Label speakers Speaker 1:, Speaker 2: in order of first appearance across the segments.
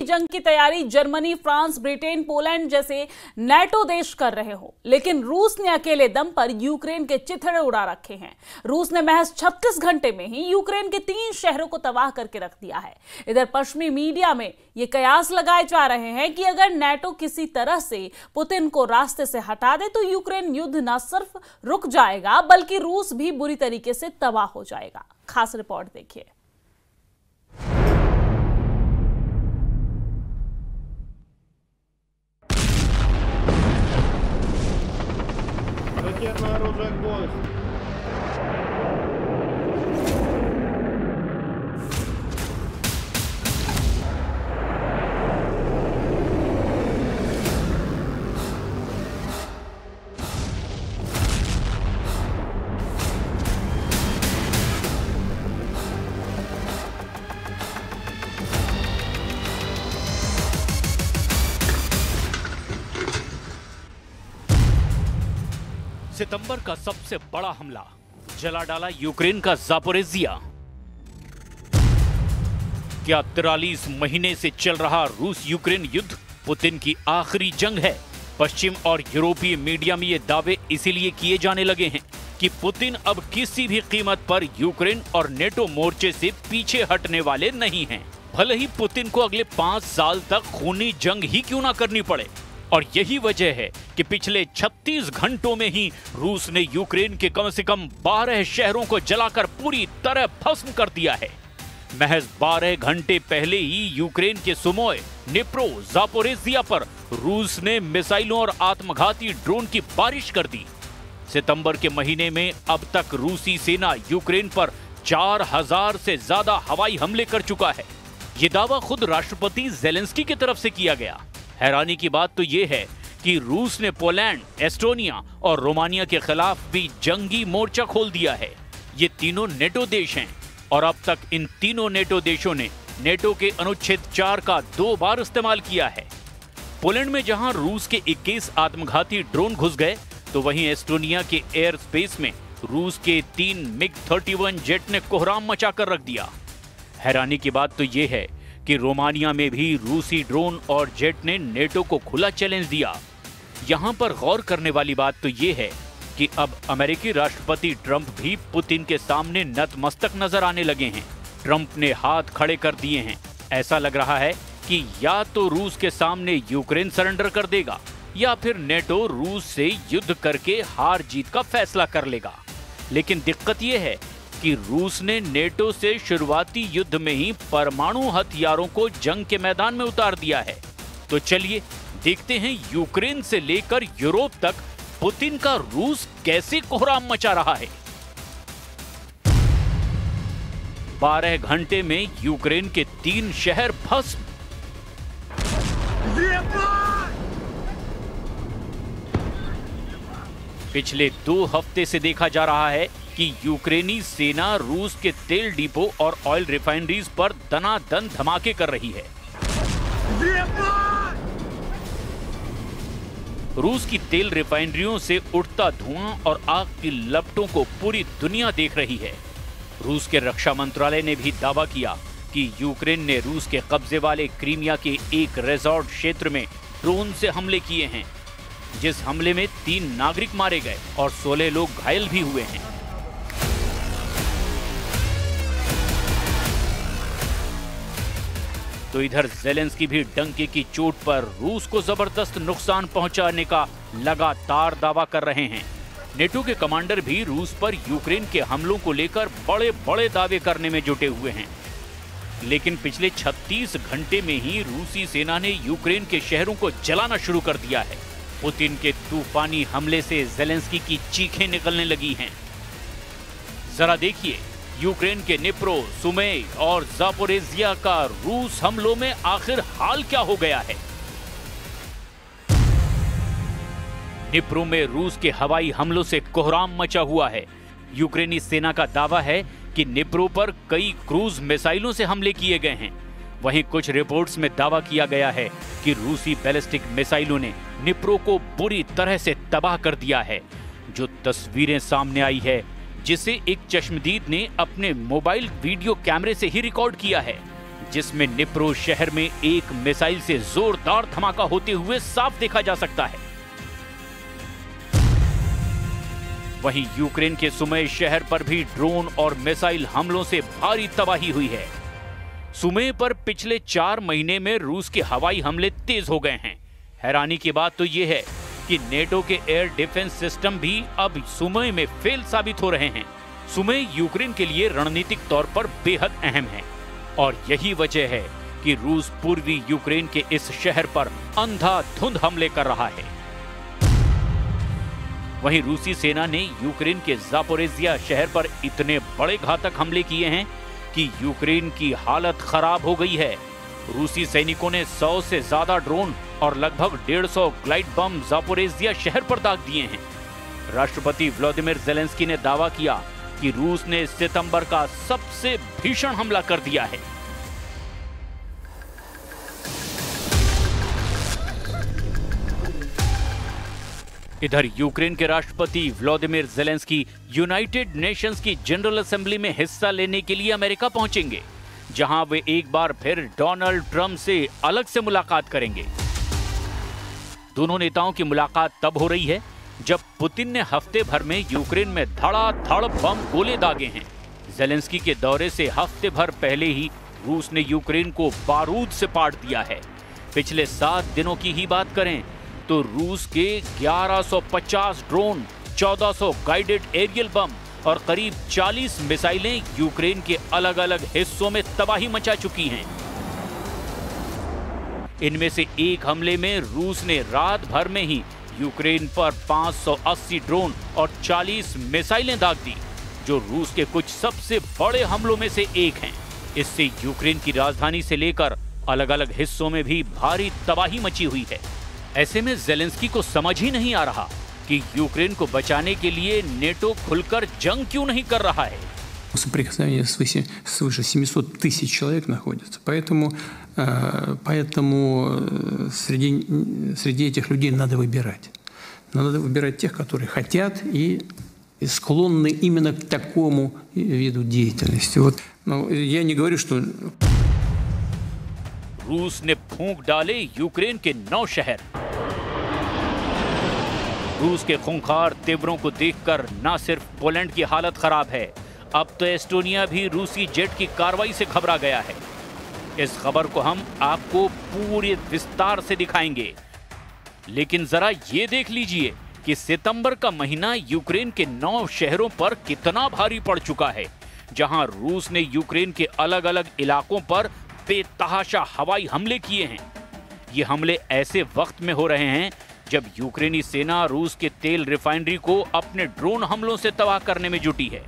Speaker 1: जंग की तैयारी जर्मनी, फ्रांस, ब्रिटेन, पोलैंड जैसे नेटो देश कर रहे हो, लेकिन रूस ने अकेले दम पर यूक्रेन के चिथड़े उड़ा रखे हैं। रूस ने महज 36 घंटे में ही यूक्रेन के 3 शहरों को तबाह करके रख दिया है। इधर पश्चिमी मीडिया में ये कयास लगाए जा रहे हैं कि अगर नेटो किसी तरह से पुतिन को रास्ते से हटा दे तो यूक्रेन युद्ध न सिर्फ रुक जाएगा बल्कि रूस भी बुरी तरीके से तबाह हो जाएगा। खास रिपोर्ट देखिए।
Speaker 2: Ракетное оружие «Гвоздь».
Speaker 3: सितंबर का सबसे बड़ा हमला, जला डाला यूक्रेन का ज़ापोरिज़िया। क्या 43 महीने से चल रहा रूस यूक्रेन युद्ध पुतिन की आखिरी जंग है? पश्चिम और यूरोपीय मीडिया में ये दावे इसीलिए किए जाने लगे हैं कि पुतिन अब किसी भी कीमत पर यूक्रेन और नेटो मोर्चे से पीछे हटने वाले नहीं हैं। भले ही पुतिन को अगले 5 साल तक खूनी जंग ही क्यों ना करनी पड़े। और यही वजह है कि पिछले 36 घंटों में ही रूस ने यूक्रेन के कम से कम 12 शहरों को जलाकर पूरी तरह भस्म कर दिया है। महज 12 घंटे पहले ही यूक्रेन के सुमोय, निप्रो, ज़ापोरिज़िया पर रूस ने मिसाइलों और आत्मघाती ड्रोन की बारिश कर दी। सितंबर के महीने में अब तक रूसी सेना यूक्रेन पर 4000 से ज्यादा हवाई हमले कर चुका है। ये दावा खुद राष्ट्रपति ज़ेलेंस्की की तरफ से किया गया। हैरानी की बात तो ये है कि रूस ने पोलैंड, एस्टोनिया और रोमानिया के खिलाफ भी जंगी मोर्चा खोल दिया है। ये तीनों नेटो देश हैं और अब तक इन तीनों नेटो देशों ने नेटो के अनुच्छेद 4 का 2 बार इस्तेमाल किया है। पोलैंड में जहां रूस के 21 आत्मघाती ड्रोन घुस गए, तो वहीं एस्टोनिया के एयर स्पेस में रूस के 3 MiG-31 जेट ने कोहराम मचाकर रख दिया। हैरानी की बात तो ये है कि रोमानिया में भी रूसी ड्रोन और जेट ने नेटो को खुला चैलेंज दिया। यहां पर गौर करने वाली बात तो ये है कि अब अमेरिकी राष्ट्रपति ट्रंप भी पुतिन के सामने नतमस्तक नजर आने लगे हैं। ट्रंप ने हाथ खड़े कर दिए हैं। ऐसा लग रहा है कि या तो रूस के सामने यूक्रेन सरेंडर कर देगा या फिर नेटो रूस से युद्ध करके हार जीत का फैसला कर लेगा। लेकिन दिक्कत यह है कि रूस ने नेटो से शुरुआती युद्ध में ही परमाणु हथियारों को जंग के मैदान में उतार दिया है। तो चलिए देखते हैं यूक्रेन से लेकर यूरोप तक पुतिन का रूस कैसे कोहराम मचा रहा है। 12 घंटे में यूक्रेन के 3 शहर भस्म। पिछले 2 हफ्ते से देखा जा रहा है कि यूक्रेनी सेना रूस के तेल डिपो और ऑयल रिफाइनरीज पर दनादन धमाके कर रही है। रूस की तेल रिफाइनरियों से उठता धुआं और आग की लपटों को पूरी दुनिया देख रही है। रूस के रक्षा मंत्रालय ने भी दावा किया कि यूक्रेन ने रूस के कब्जे वाले क्रीमिया के एक रिजॉर्ट क्षेत्र में ड्रोन से हमले किए हैं, जिस हमले में 3 नागरिक मारे गए और 16 लोग घायल भी हुए हैं। तो इधर ज़ेलेंस्की भी डंके की चोट पर रूस को जबरदस्त नुकसान पहुंचाने का लगातार दावा कर रहे हैं। नेटो के कमांडर भी रूस पर यूक्रेन के हमलों को लेकर बड़े बड़े दावे करने में जुटे हुए हैं। लेकिन पिछले 36 घंटे में ही रूसी सेना ने यूक्रेन के शहरों को जलाना शुरू कर दिया है। पुतिन के तूफानी हमले से ज़ेलेंस्की की चीखें निकलने लगी हैं। जरा देखिए यूक्रेन के निप्रो, सुमे और ज़ापोरिज़िया का रूस हमलों में आखिर हाल क्या हो गया है। निप्रो में रूस के हवाई हमलों से कोहराम मचा हुआ है। यूक्रेनी सेना का दावा है कि निप्रो पर कई क्रूज मिसाइलों से हमले किए गए हैं। वहीं कुछ रिपोर्ट्स में दावा किया गया है कि रूसी बैलिस्टिक मिसाइलों ने निप्रो को बुरी तरह से तबाह कर दिया है। जो तस्वीरें सामने आई है, जिसे एक चश्मदीद ने अपने मोबाइल वीडियो कैमरे से ही रिकॉर्ड किया है, जिसमें निप्रो शहर में एक मिसाइल से जोरदार धमाका होते हुए साफ देखा जा सकता है। वहीं यूक्रेन के सुमे शहर पर भी ड्रोन और मिसाइल हमलों से भारी तबाही हुई है। सुमे पर पिछले 4 महीने में रूस के हवाई हमले तेज हो गए हैं। हैरानी की बात तो यह है कि नेटो के एयर डिफेंस सिस्टम भी अब सुमे में फेल साबित हो रहे हैं। सुमे यूक्रेन के लिए रणनीतिक तौर पर बेहद अहम है और यही वजह है कि रूस पूर्वी यूक्रेन के इस शहर पर अंधाधुंध हमले कर रहा है। वहीं रूसी सेना ने यूक्रेन के ज़ापोरिज़िया शहर पर इतने बड़े घातक हमले किए हैं कि यूक्रेन की हालत खराब हो गई है। रूसी सैनिकों ने 100 से ज्यादा ड्रोन और लगभग 150 ग्लाइड बम ज़ापोरिज़िया शहर पर दाग दिए हैं। राष्ट्रपति व्लादिमीर ज़ेलेंस्की ने दावा किया कि रूस ने सितंबर का सबसे भीषण हमला कर दिया है। इधर यूक्रेन के राष्ट्रपति व्लादिमीर ज़ेलेंस्की यूनाइटेड नेशंस की जनरल असेंबली में हिस्सा लेने के लिए अमेरिका पहुंचेंगे, जहां वे एक बार फिर डोनाल्ड ट्रंप से अलग से मुलाकात करेंगे। दोनों नेताओं की मुलाकात तब हो रही है जब पुतिन ने हफ्ते भर में यूक्रेन में धड़ाधड़ बम गोले दागे हैं। ज़ेलेंस्की के दौरे से हफ्ते भर पहले ही रूस ने यूक्रेन को बारूद से पाट दिया है। पिछले 7 दिनों की ही बात करें तो रूस के 1150 ड्रोन, 1400 गाइडेड एरियल बम और करीब 40 मिसाइलें यूक्रेन के अलग अलग हिस्सों में तबाही मचा चुकी हैं। इनमें से एक हमले में रूस ने रात भर में ही यूक्रेन पर 580 ड्रोन और 40 मिसाइलें दाग दी, जो रूस के कुछ सबसे बड़े हमलों में से एक हैं। इससे यूक्रेन की राजधानी से लेकर अलग अलग हिस्सों में भी भारी तबाही मची हुई है। ऐसे में ज़ेलेंस्की को समझ ही नहीं आ रहा कि यूक्रेन को बचाने के लिए नेटो खुलकर जंग क्यों नहीं कर रहा है।
Speaker 2: Соприкосновение свыше 700 тысяч человек находится, поэтому среди этих людей надо выбирать. Надо выбирать тех, которые хотят и склонны именно к такому виду деятельности. Вот, я не говорю, что
Speaker 3: रूस ने फूंक डाले यूक्रेन के 9 शहर। रूस के खूंखार तेवरों को देखकर न सिर्फ पोलैंड की हालत खराब है, अब तो एस्टोनिया भी रूसी जेट की कार्रवाई से घबरा गया है। इस खबर को हम आपको पूरे विस्तार से दिखाएंगे, लेकिन जरा ये देख लीजिए कि सितंबर का महीना यूक्रेन के 9 शहरों पर कितना भारी पड़ चुका है, जहां रूस ने यूक्रेन के अलग अलग इलाकों पर बेतहाशा हवाई हमले किए हैं। ये हमले ऐसे वक्त में हो रहे हैं जब यूक्रेनी सेना रूस के तेल रिफाइनरी को अपने ड्रोन हमलों से तबाह करने में जुटी है।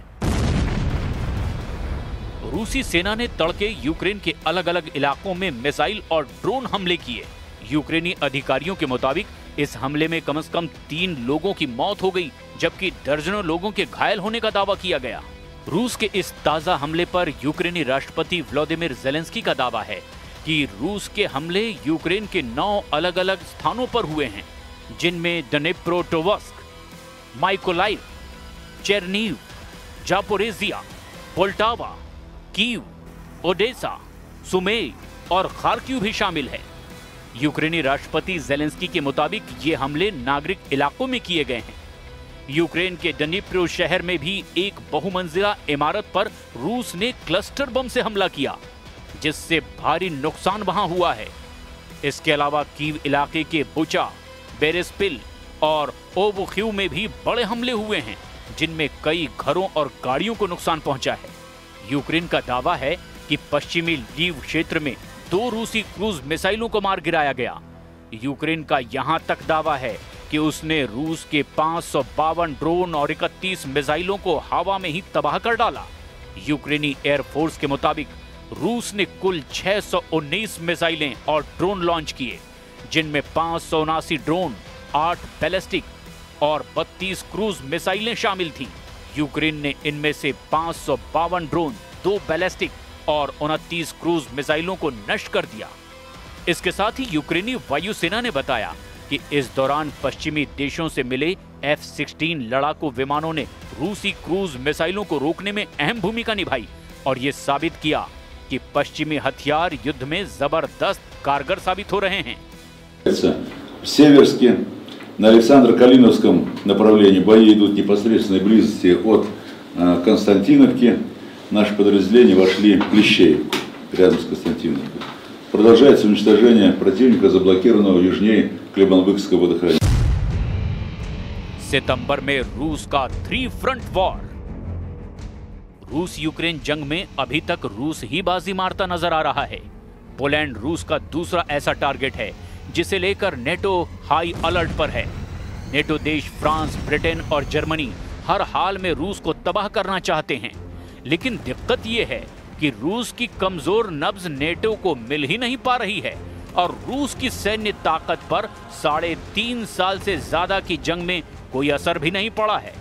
Speaker 3: रूसी सेना ने तड़के यूक्रेन के अलग अलग इलाकों में मिसाइल और ड्रोन हमले किए। यूक्रेनी अधिकारियों के मुताबिक इस हमले में कम से कम 3 लोगों की मौत हो गई, जबकि दर्जनों लोगों के घायल होने का दावा किया गया। रूस के इस ताजा हमले पर यूक्रेनी राष्ट्रपति व्लादिमीर ज़ेलेंस्की का दावा है कि रूस के हमले यूक्रेन के 9 अलग अलग स्थानों पर हुए हैं, जिनमें Dnipropetrovsk, Mykolaiv, Chernihiv, Zaporizhzhia, Poltava, Kyiv, Odesa, Sumy और खार्किव भी शामिल है। यूक्रेनी राष्ट्रपति ज़ेलेंस्की के मुताबिक ये हमले नागरिक इलाकों में किए गए हैं। यूक्रेन के डनिप्रो शहर में भी एक बहुमंजिला इमारत पर रूस ने क्लस्टर बम से हमला किया, जिससे भारी नुकसान वहां हुआ है। इसके अलावा कीव इलाके के बुचा, बेरेस्पिल और ओवोखिव में भी बड़े हमले हुए हैं, जिनमें कई घरों और गाड़ियों को नुकसान पहुंचा है। यूक्रेन का दावा है कि पश्चिमी लीव क्षेत्र में 2 रूसी क्रूज मिसाइलों को मार गिराया गया। यूक्रेन का यहां तक दावा है कि उसने रूस के 552 ड्रोन और 31 मिसाइलों को हवा में ही तबाह कर डाला। यूक्रेनी एयरफोर्स के मुताबिक रूस ने कुल 619 मिसाइलें और ड्रोन लॉन्च किए, जिनमें 579 ड्रोन, 8 बैलिस्टिक और 32 क्रूज मिसाइलें शामिल थीं। यूक्रेन ने इनमें से 552 ड्रोन, 2 बैलिस्टिक और 29 क्रूज मिसाइलों को नष्ट कर दिया। इसके साथ ही यूक्रेनी वायुसेना ने बताया कि इस दौरान पश्चिमी देशों से मिले F-16 लड़ाकू विमानों ने रूसी क्रूज मिसाइलों को रोकने में अहम भूमिका निभाई और ये साबित किया कि पश्चिमी हथियार युद्ध में जबरदस्त कारगर साबित हो रहे हैं।
Speaker 4: В Северске, на Александро-Калиновском направлении бои идут в непосредственной близости от Константиновки. Наши подразделения вошли в Плещеевку, рядом с Константиновкой. Продолжается уничтожение противника, заблокированного южнее Клебанбыкского водохранилища.
Speaker 3: सितंबर में रूस का 3 फ्रंट वॉर। रूस यूक्रेन जंग में अभी तक रूस ही बाजी मारता नजर आ रहा है। पोलैंड रूस का दूसरा ऐसा टारगेट है जिसे लेकर नेटो हाई अलर्ट पर है। नेटो देश फ्रांस, ब्रिटेन और जर्मनी हर हाल में रूस को तबाह करना चाहते हैं, लेकिन दिक्कत यह है कि रूस की कमजोर नब्ज नेटो को मिल ही नहीं पा रही है और रूस की सैन्य ताकत पर 3.5 साल से ज्यादा की जंग में कोई असर भी नहीं पड़ा है।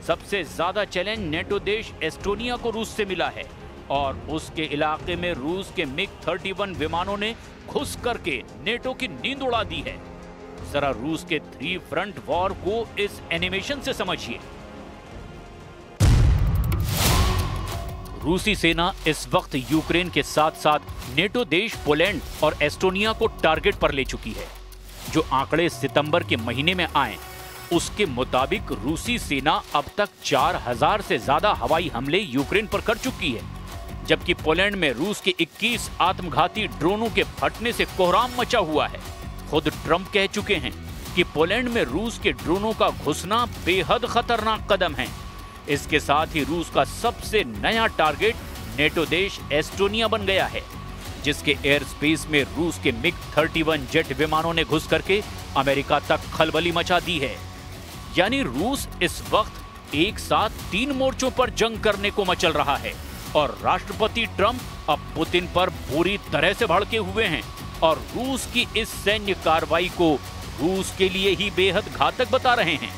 Speaker 3: सबसे ज्यादा चैलेंज नेटो देश एस्टोनिया को रूस से मिला है और उसके इलाके में रूस के मिग-31 विमानों ने घुस करके नेटो की नींद उड़ा दी है। जरा रूस के 3 फ्रंट वॉर को इस एनिमेशन से समझिए। रूसी सेना इस वक्त यूक्रेन के साथ साथ नेटो देश पोलैंड और एस्टोनिया को टारगेट पर ले चुकी है। जो आंकड़े सितंबर के महीने में आए उसके मुताबिक रूसी सेना अब तक 4000 से ज्यादा हवाई हमले यूक्रेन पर कर चुकी है, जबकि पोलैंड में रूस के 21 आत्मघाती ड्रोनों के फटने से कोहराम मचा हुआ है। खुद ट्रंप कह चुके हैं कि पोलैंड में रूस के ड्रोनों का घुसना बेहद खतरनाक कदम है। इसके साथ ही रूस का सबसे नया टारगेट नेटो देश एस्टोनिया बन गया है, जिसके एयर स्पेस में रूस के मिग-31 जेट विमानों ने घुस करके अमेरिका तक खलबली मचा दी है। यानी रूस इस वक्त एक साथ 3 मोर्चों पर जंग करने को मचल रहा है और राष्ट्रपति ट्रंप अब पुतिन पर बुरी तरह से भड़के हुए हैं और रूस की इस सैन्य कार्रवाई को रूस के लिए ही बेहद घातक बता रहे हैं।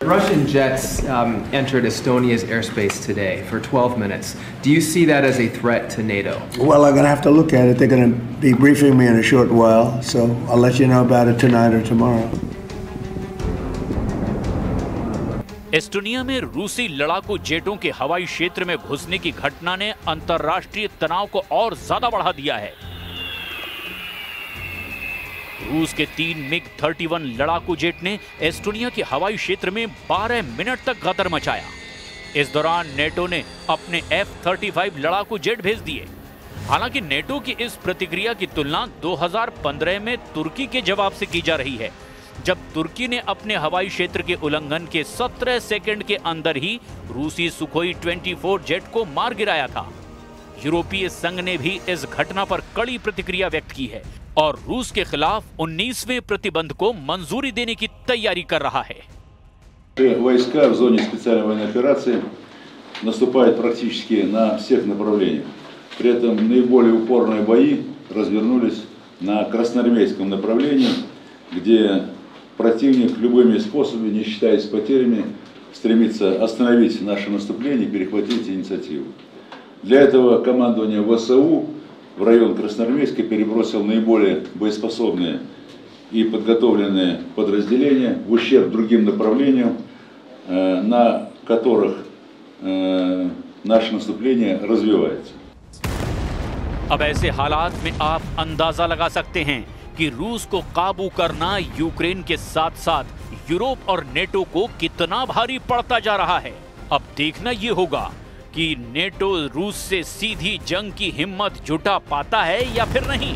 Speaker 5: Russian jets entered Estonia's airspace today for 12 minutes. Do you see that as a threat to NATO?
Speaker 6: Well, I'm going to have to look at it. They're going to be briefing me in a short while, so I'll let you know about it tonight or tomorrow.
Speaker 3: Estonia में रूसी लड़ाकू जेटों के हवाई क्षेत्र में घुसने की घटना ने अंतर्राष्ट्रीय तनाव को और ज्यादा बढ़ा दिया है। रूस के 3 मिग-31 लड़ाकू जेट ने एस्टोनिया के हवाई क्षेत्र में 12 मिनट तक गदर मचाया। इस दौरान नेटो ने अपने F-35 लड़ाकू जेट भेज दिए। हालांकि नेटो की इस प्रतिक्रिया की तुलना 2015 में तुर्की के जवाब से की जा रही है, जब तुर्की ने अपने हवाई क्षेत्र के उल्लंघन के 17 सेकंड के अंदर ही रूसी सुखोई 24 जेट को मार गिराया था। यूरोपीय संघ ने भी इस घटना पर कड़ी प्रतिक्रिया व्यक्त की है और रूस के खिलाफ 19वें प्रतिबंध को मंजूरी देने की तैयारी कर रहा है।
Speaker 4: Войска в зоне специальной военной операции наступают практически на всех направлениях. При этом наиболее упорные бои развернулись на красноармейском направлении, где противник любыми способами, не считаясь потерями, стремится остановить наше наступление и перехватить инициативу. Для этого командование ВСУ в район Красноармейска перебросил наиболее боеспособные и подготовленные подразделения в ущерб другим направлениям, на которых наше наступление развивается.
Speaker 3: अब ऐसे हालात में आप अंदाजा लगा सकते हैं कि रूस को काबू करना यूक्रेन के साथ साथ यूरोप और नेटो को कितना भारी पड़ता जा रहा है। अब देखना यह होगा कि नेटो रूस से सीधी जंग की हिम्मत जुटा पाता है या फिर नहीं।